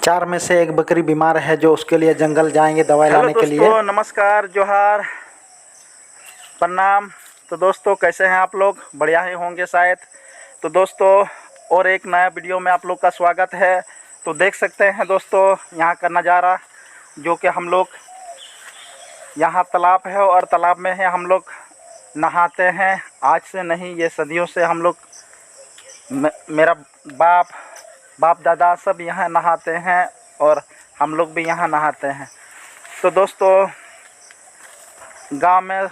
4 में से एक बकरी बीमार है जो उसके लिए जंगल जाएंगे दवाई लाने के लिए। दोस्तों नमस्कार, जोहार, प्रणाम। तो दोस्तों कैसे हैं आप लोग? बढ़िया ही होंगे शायद। तो दोस्तों और एक नया वीडियो में आप लोग का स्वागत है। तो देख सकते हैं दोस्तों यहाँ का नज़ारा, जो कि हम लोग यहाँ तालाब है और तालाब में है हम लोग नहाते हैं। आज से नहीं, ये सदियों से हम लोग, मेरा बाप दादा सब यहाँ नहाते हैं और हम लोग भी यहाँ नहाते हैं। तो दोस्तों गांव में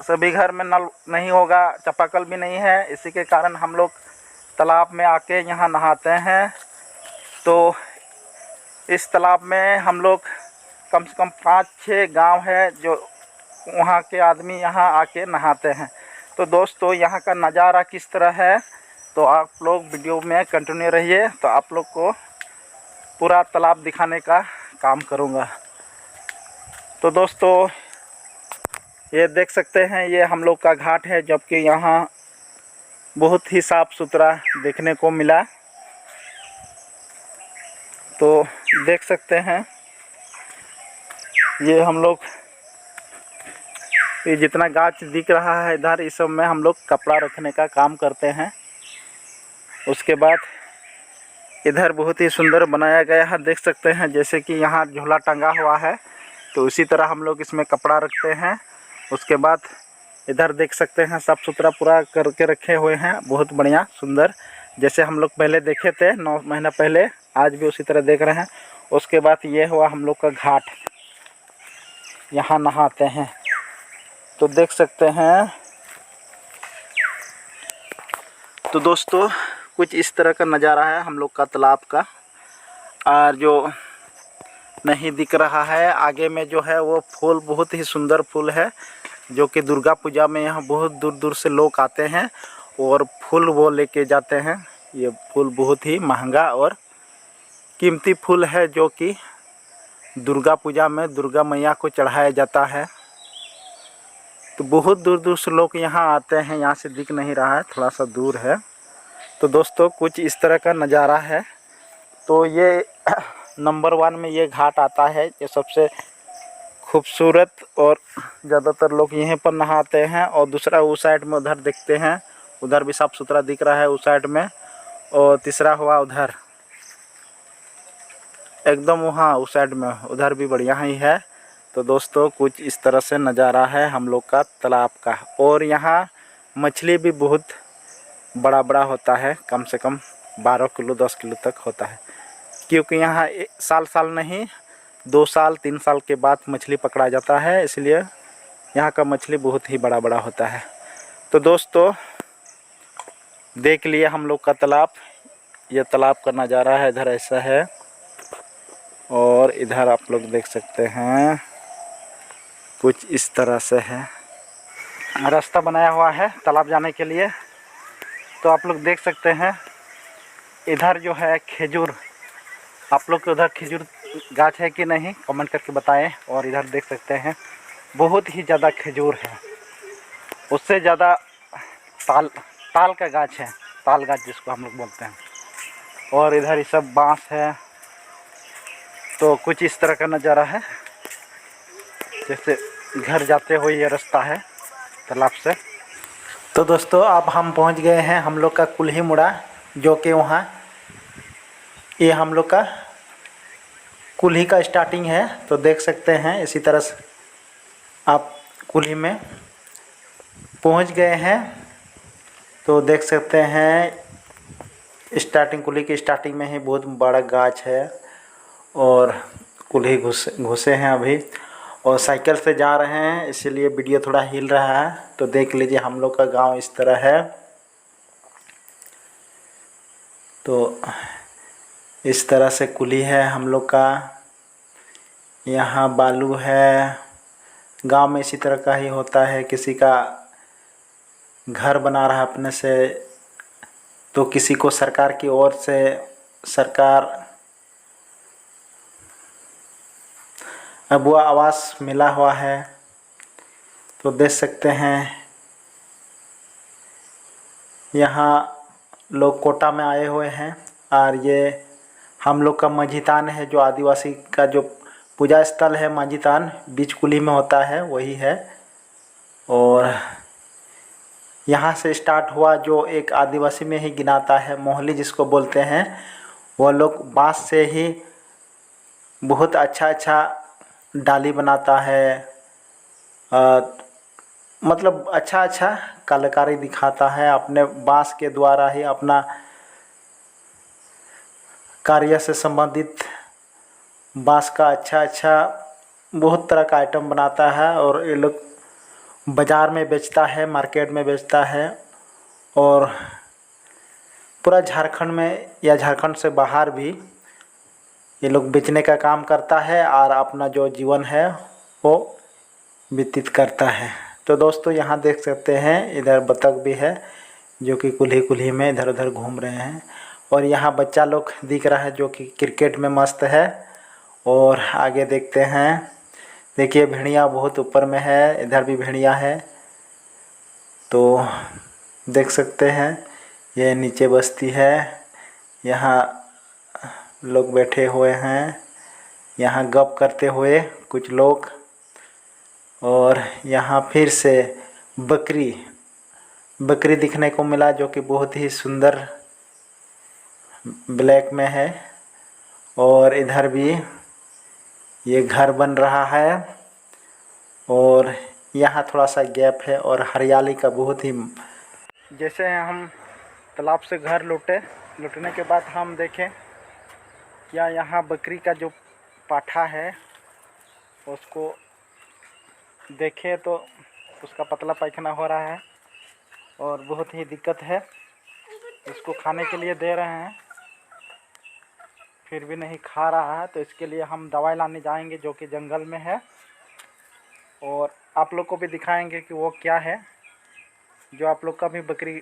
सभी घर में नल नहीं होगा, चापाकल भी नहीं है, इसी के कारण हम लोग तालाब में आके यहाँ नहाते हैं। तो इस तालाब में हम लोग कम से कम 5-6 गांव है जो वहाँ के आदमी यहाँ आके नहाते हैं। तो दोस्तों यहाँ का नज़ारा किस तरह है, तो आप लोग वीडियो में कंटिन्यू रहिए। तो आप लोग को पूरा तालाब दिखाने का काम करूँगा। तो दोस्तों ये देख सकते हैं, ये हम लोग का घाट है, जबकि यहाँ बहुत ही साफ़ सुथरा देखने को मिला। तो देख सकते हैं ये हम लोग, ये जितना गाछ दिख रहा है इधर, इस सब में हम लोग कपड़ा रखने का काम करते हैं। उसके बाद इधर बहुत ही सुंदर बनाया गया है, देख सकते हैं, जैसे कि यहाँ झोला टंगा हुआ है, तो उसी तरह हम लोग इसमें कपड़ा रखते हैं। उसके बाद इधर देख सकते हैं साफ़ सुथरा पूरा करके रखे हुए हैं, बहुत बढ़िया सुंदर, जैसे हम लोग पहले देखे थे 9 महीना पहले, आज भी उसी तरह देख रहे हैं। उसके बाद ये हुआ हम लोग का घाट, यहाँ नहाते हैं। तो देख सकते हैं। तो दोस्तों कुछ इस तरह का नज़ारा है हम लोग का तालाब का। और जो नहीं दिख रहा है आगे में जो है वो फूल, बहुत ही सुंदर फूल है, जो कि दुर्गा पूजा में यहाँ बहुत दूर दूर से लोग आते हैं और फूल वो लेके जाते हैं। ये फूल बहुत ही महंगा और कीमती फूल है, जो कि दुर्गा पूजा में दुर्गा मैया को चढ़ाया जाता है। तो बहुत दूर दूर से लोग यहाँ आते हैं, यहाँ से दिख नहीं रहा है, थोड़ा सा दूर है। तो दोस्तों कुछ इस तरह का नज़ारा है। तो ये नंबर 1 में ये घाट आता है, ये सबसे खूबसूरत, और ज़्यादातर लोग यहीं पर नहाते हैं। और दूसरा उस साइड में उधर देखते हैं, उधर भी साफ़ सुथरा दिख रहा है उस साइड में। और तीसरा हुआ उधर एकदम वहाँ उस साइड में, उधर भी बढ़िया ही है। तो दोस्तों कुछ इस तरह से नज़ारा है हम लोग का तालाब का। और यहाँ मछली भी बहुत बड़ा बड़ा होता है, कम से कम 12 किलो 10 किलो तक होता है, क्योंकि यहाँ साल नहीं 2 साल 3 साल के बाद मछली पकड़ा जाता है, इसलिए यहाँ का मछली बहुत ही बड़ा बड़ा होता है। तो दोस्तों देख लिए हम लोग का तालाब, ये तालाब का नज़ारा है, इधर ऐसा है। और इधर आप लोग देख सकते हैं कुछ इस तरह से है, रास्ता बनाया हुआ है तालाब जाने के लिए। तो आप लोग देख सकते हैं इधर जो है खजूर, आप लोग के उधर खजूर गाछ है कि नहीं कमेंट करके बताएं। और इधर देख सकते हैं बहुत ही ज़्यादा खजूर है, उससे ज़्यादा ताल का गाछ है, ताल गाछ जिसको हम लोग बोलते हैं। और इधर ये सब बांस है। तो कुछ इस तरह का नज़ारा है, जैसे घर जाते हुए ये रास्ता है तालाब से। तो दोस्तों अब हम पहुंच गए हैं हम लोग का कुल्ही मुड़ा, जो कि वहाँ ये हम लोग का कुल्ही का स्टार्टिंग है। तो देख सकते हैं इसी तरह से आप कुल्ही में पहुंच गए हैं। तो देख सकते हैं स्टार्टिंग, कुल्ही की स्टार्टिंग में ही बहुत बड़ा गाछ है और कुल्ही घुसे हैं अभी, और साइकिल से जा रहे हैं, इसीलिए वीडियो थोड़ा हिल रहा है। तो देख लीजिए हम लोग का गांव इस तरह है। तो इस तरह से कुल्ही है हम लोग का, यहाँ बालू है। गांव में इसी तरह का ही होता है, किसी का घर बना रहा है अपने से, तो किसी को सरकार की ओर से सरकार अबुआ आवास मिला हुआ है। तो देख सकते हैं यहाँ लोग कोटा में आए हुए हैं, और ये हम लोग का माझीतान है, जो आदिवासी का जो पूजा स्थल है माझीतान बीच कुली में होता है, वही है। और यहाँ से स्टार्ट हुआ जो एक आदिवासी में ही गिनाता है, मोहली जिसको बोलते हैं। वो लोग बांस से ही बहुत अच्छा अच्छा डाली बनाता है, अ, मतलब अच्छा अच्छा कलाकारी दिखाता है। अपने बांस के द्वारा ही अपना कार्य से संबंधित बांस का अच्छा अच्छा बहुत तरह का आइटम बनाता है, और ये लोग बाज़ार में बेचता है, मार्केट में बेचता है। और पूरा झारखंड में या झारखंड से बाहर भी ये लोग बेचने का काम करता है और अपना जो जीवन है वो व्यतीत करता है। तो दोस्तों यहाँ देख सकते हैं, इधर बतख भी है जो कि कुल्ही कुल्ही में इधर उधर घूम रहे हैं। और यहाँ बच्चा लोग दिख रहा है जो कि क्रिकेट में मस्त है। और आगे देखते हैं, देखिए भेड़िया बहुत ऊपर में है, इधर भी भेड़िया है। तो देख सकते हैं ये नीचे बस्ती है, यहाँ लोग बैठे हुए हैं, यहाँ गप करते हुए कुछ लोग। और यहाँ फिर से बकरी बकरी दिखने को मिला जो कि बहुत ही सुंदर ब्लैक में है। और इधर भी ये घर बन रहा है, और यहाँ थोड़ा सा गैप है और हरियाली का बहुत ही। जैसे हम तालाब से घर लौटने के बाद हम देखें क्या यहाँ बकरी का जो पाठा है उसको देखें तो उसका पतला पायखाना हो रहा है और बहुत ही दिक्कत है। इसको खाने के लिए दे रहे हैं फिर भी नहीं खा रहा है, तो इसके लिए हम दवाई लाने जाएंगे जो कि जंगल में है। और आप लोग को भी दिखाएंगे कि वो क्या है। जो आप लोग का भी बकरी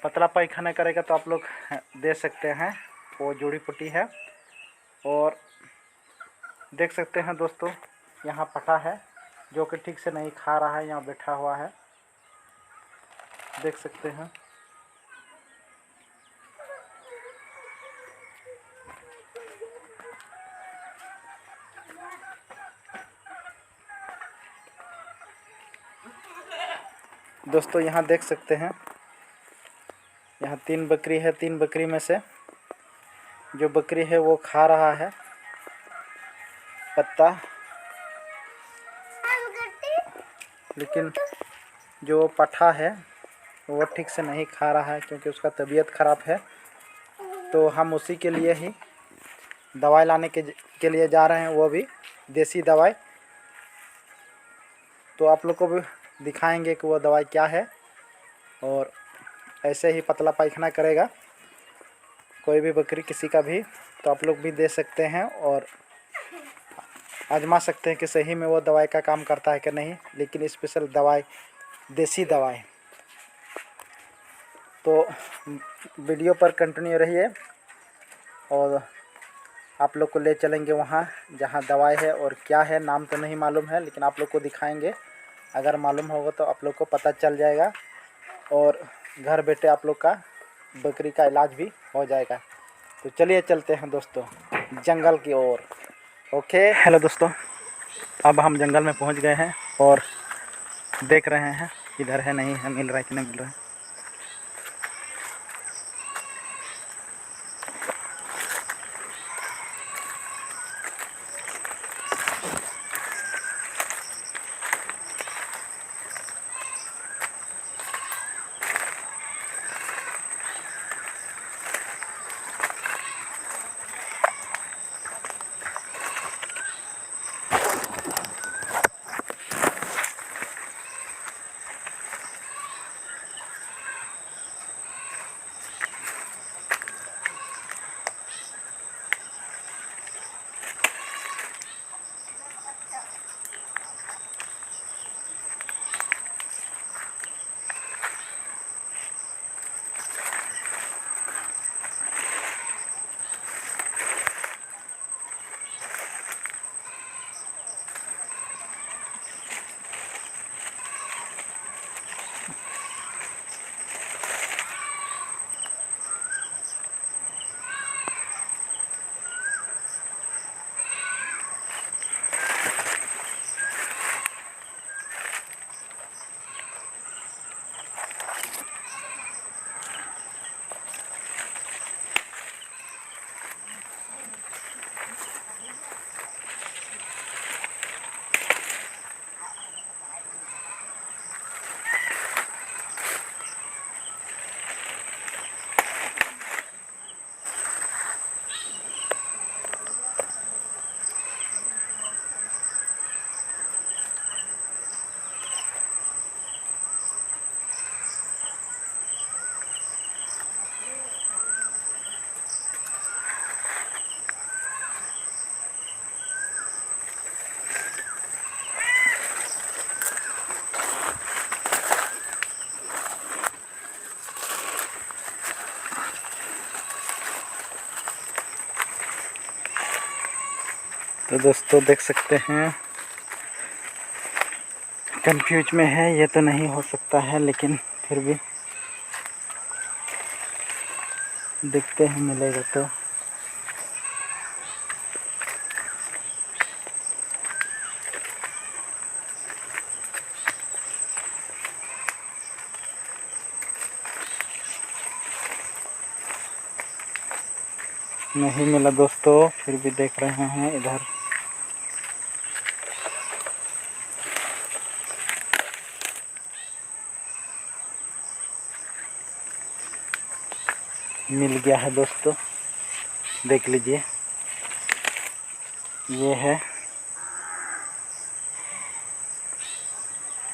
पतला पायखाना करेगा तो आप लोग दे सकते हैं, वो जड़ी बूटी है। और देख सकते हैं दोस्तों, यहाँ पटा है जो कि ठीक से नहीं खा रहा है, यहाँ बैठा हुआ है, देख सकते हैं। दोस्तों यहाँ देख सकते हैं, यहाँ 3 बकरी है। 3 बकरी में से जो बकरी है वो खा रहा है पत्ता, लेकिन जो पठा है वो ठीक से नहीं खा रहा है क्योंकि उसका तबीयत ख़राब है। तो हम उसी के लिए ही दवाई लाने के लिए जा रहे हैं, वो भी देसी दवाई। तो आप लोग को भी दिखाएंगे कि वो दवाई क्या है। और ऐसे ही पतला पायखाना करेगा कोई भी बकरी किसी का भी, तो आप लोग भी दे सकते हैं और आजमा सकते हैं कि सही में वो दवाई का काम करता है कि नहीं। लेकिन स्पेशल दवाई, देसी दवाई। तो वीडियो पर कंटिन्यू रहिए और आप लोग को ले चलेंगे वहाँ जहाँ दवाई है। और क्या है नाम तो नहीं मालूम है, लेकिन आप लोग को दिखाएंगे। अगर मालूम होगा तो आप लोग को पता चल जाएगा और घर बैठे आप लोग का बकरी का इलाज भी हो जाएगा। तो चलिए चलते हैं दोस्तों जंगल की ओर। ओके, हेलो दोस्तों, अब हम जंगल में पहुंच गए हैं और देख रहे हैं इधर है नहीं है, मिल रहा है कि नहीं मिल रहा है। तो दोस्तों देख सकते हैं कंफ्यूज में है, ये तो नहीं हो सकता है, लेकिन फिर भी देखते हैं मिलेगा तो। नहीं मिला दोस्तों, फिर भी देख रहे हैं इधर। मिल गया है दोस्तों, देख लीजिए, ये है।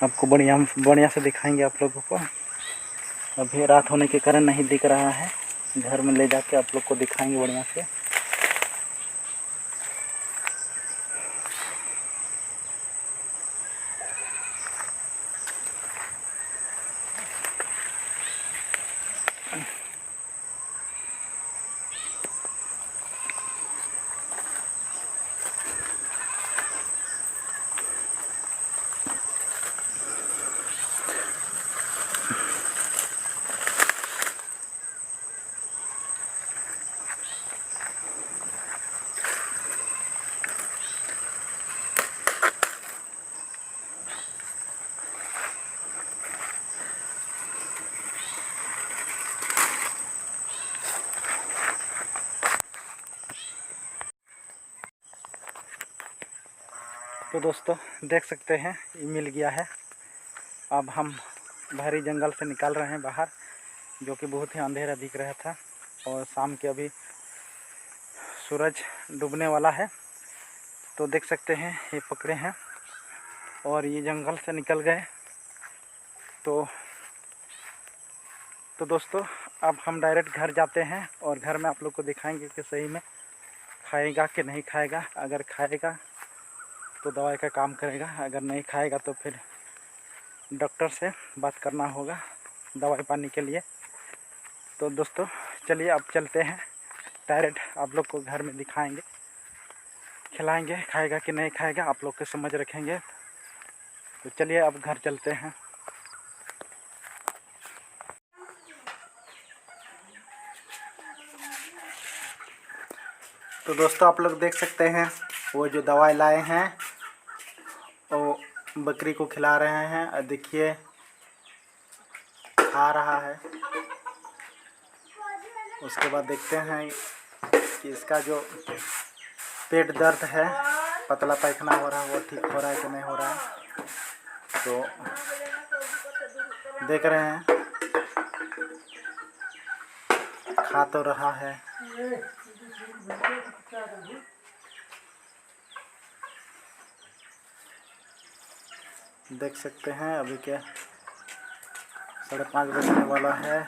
आपको बढ़िया से दिखाएंगे आप लोगों को। अभी रात होने के कारण नहीं दिख रहा है, घर में ले जाके आप लोग को दिखाएंगे बढ़िया से। तो दोस्तों देख सकते हैं ये मिल गया है। अब हम भारी जंगल से निकल रहे हैं बाहर, जो कि बहुत ही अंधेरा दिख रहा था और शाम के अभी सूरज डूबने वाला है। तो देख सकते हैं ये पकड़े हैं और ये जंगल से निकल गए। तो दोस्तों अब हम डायरेक्ट घर जाते हैं और घर में आप लोग को दिखाएंगे कि सही में खाएगा कि नहीं खाएगा। अगर खाएगा तो दवाई का काम करेगा, अगर नहीं खाएगा तो फिर डॉक्टर से बात करना होगा दवाई पानी के लिए। तो दोस्तों चलिए अब चलते हैं, डायरेक्ट आप लोग को घर में दिखाएंगे, खिलाएंगे, खाएगा कि नहीं खाएगा आप लोग के समझ रखेंगे। तो चलिए अब घर चलते हैं। तो दोस्तों आप लोग देख सकते हैं वो जो दवाई लाए हैं वो बकरी को खिला रहे हैं और देखिए खा रहा है। उसके बाद देखते हैं कि इसका जो पेट दर्द है, पतला पैखाना हो रहा है, वो ठीक हो रहा है कि नहीं हो रहा है। तो देख रहे हैं खा तो रहा है। देख सकते हैं अभी क्या 5:30 बजने वाला है,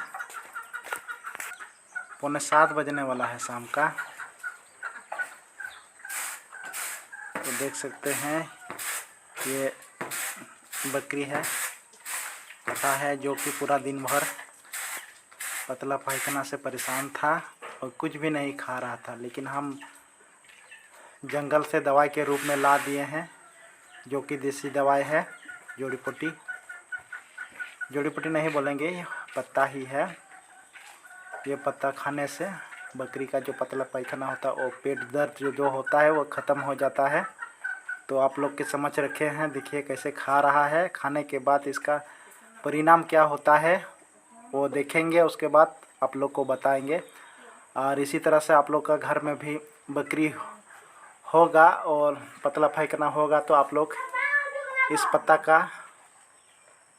6:45 बजने वाला है शाम का। तो देख सकते हैं ये बकरी है, कटा है, जो कि पूरा दिन भर पतला पैखाना से परेशान था और कुछ भी नहीं खा रहा था। लेकिन हम जंगल से दवाई के रूप में ला दिए हैं, जो कि देसी दवाई है, जड़ी बूटी नहीं बोलेंगे, ये पत्ता ही है। ये पत्ता खाने से बकरी का जो पतला पैखाना होता है, वो पेट दर्द जो होता है वो ख़त्म हो जाता है। तो आप लोग के समझ रखे हैं, देखिए कैसे खा रहा है। खाने के बाद इसका परिणाम क्या होता है वो देखेंगे, उसके बाद आप लोग को बताएंगे। और इसी तरह से आप लोग का घर में भी बकरी होगा और पतला पैखाना होगा तो आप लोग इस पत्ता का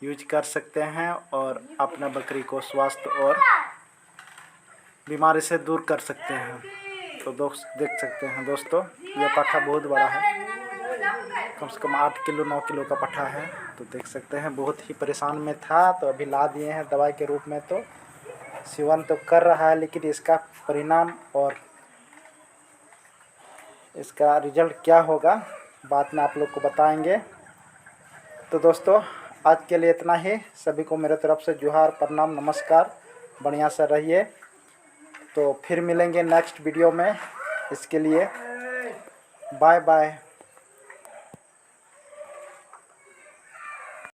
यूज कर सकते हैं और अपना बकरी को स्वास्थ्य और बीमारी से दूर कर सकते हैं। तो देख सकते हैं दोस्तों, यह पट्ठा बहुत बड़ा है, कम से कम 8 किलो 9 किलो का पट्ठा है। तो देख सकते हैं बहुत ही परेशान में था, तो अभी ला दिए हैं दवाई के रूप में। तो सेवन तो कर रहा है, लेकिन इसका परिणाम और इसका रिजल्ट क्या होगा बाद में आप लोग को बताएंगे। तो दोस्तों आज के लिए इतना ही। सभी को मेरे तरफ से जोहार, प्रणाम, नमस्कार, बढ़िया से रहिए। तो फिर मिलेंगे नेक्स्ट वीडियो में। इसके लिए बाय बाय।